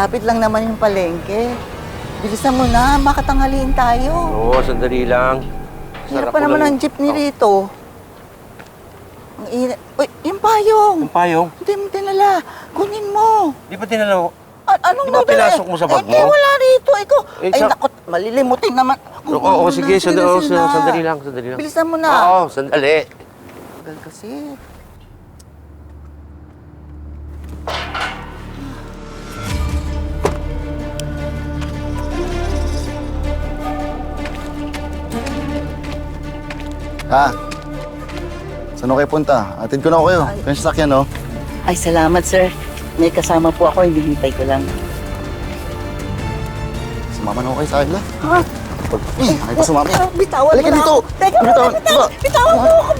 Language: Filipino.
malapit lang naman yung palengke. Bilisan mo na, makatanghaliin tayo. Oo, sandali lang. Hirap pa naman ang jeepney rito. Ang init. Uy, yung payong! Ang payong? Hindi mo dinala. Kunin mo. Di ba tinala mo? Anong Di ba nadala? pinasok mo sa bag mo? Wala rito. Ikaw. Eh, Ay, sa- nakot. Malilimutin naman. Oo, sige. Sandali lang. Bilisan mo na. Oo, sandali. Tagal kasi. Ha? Saan ako kayo punta? Atid ko na ako kayo. Kaya sasakyan, no? Ay, salamat, sir. May kasama po ako. Hinihintay ko lang. Sumama na ako kayo sa akin, la. Ha? Ay, ko sumama. Bitawan mo Halika na dito. ako. Teka, Bitawan. bitawan mo ako.